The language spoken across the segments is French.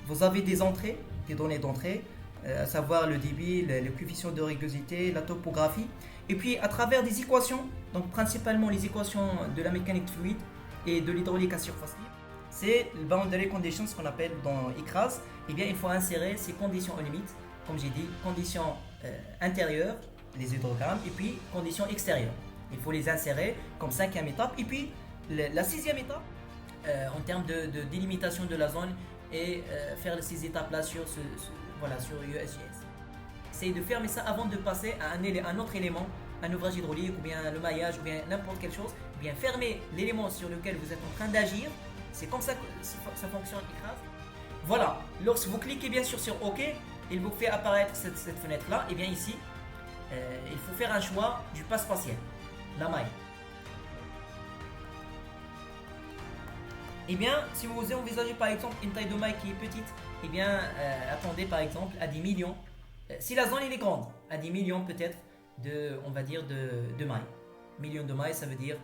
vous avez des entrées, des données d'entrée, à savoir le débit, le coefficient de rugosité, la topographie. Et puis à travers des équations, donc principalement les équations de la mécanique de fluide et de l'hydraulique à surface libre, c'est le boundary conditions qu'on appelle dans ICRAS. Eh bien, il faut insérer ces conditions aux limites, comme j'ai dit, conditions intérieures, les hydrogrammes, et puis conditions extérieures. Il faut les insérer comme cinquième étape. Et puis la sixième étape, en termes de délimitation de la zone, et faire ces étapes-là voilà, sur USGS. C'est de fermer ça avant de passer à un autre élément, un ouvrage hydraulique ou bien le maillage ou bien n'importe quelle chose. Eh bien fermer l'élément sur lequel vous êtes en train d'agir. C'est comme ça que ça fonctionne ICRAS. Voilà, lorsque vous cliquez bien sûr sur OK, il vous fait apparaître cette fenêtre-là. Et bien ici, il faut faire un choix du pas spatial, la maille. Et bien, si vous envisagez par exemple une taille de maille qui est petite, et bien attendez par exemple à 10 millions. Si la zone est grande, à 10 millions peut-être on va dire de mailles. Millions de mailles, ça veut dire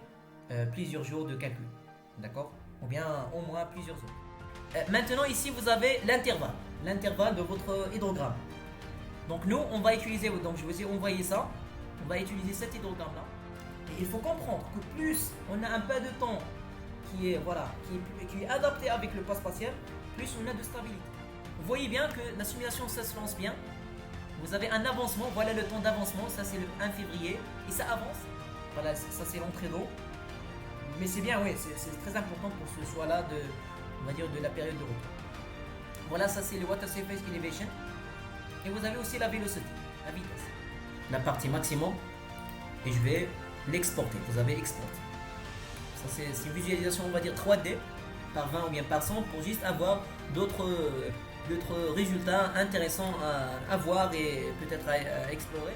plusieurs jours de calcul, d'accord? Ou bien au moins plusieurs heures. Maintenant ici vous avez l'intervalle de votre hydrogramme. Donc nous on va utiliser, donc je vous ai envoyé ça, on va utiliser cet hydrogramme là. Et il faut comprendre que plus on a un pas de temps qui est adapté avec le pas spatial, plus on a de stabilité. Vous voyez bien que la simulation ça se lance bien. Vous avez un avancement, voilà le temps d'avancement, ça c'est le 1 février et ça avance. Voilà, ça c'est l'entrée d'eau. Mais c'est bien, oui, c'est très important pour ce choix-là on va dire de la période de repos. Voilà, ça c'est le water surface elevation. Et vous avez aussi la velocity, la vitesse. La partie maximum, et je vais l'exporter. Vous avez export. Ça c'est une visualisation, on va dire 3D par 20 ou bien par 100 pour juste avoir d'autres résultats intéressants à voir et peut-être à explorer.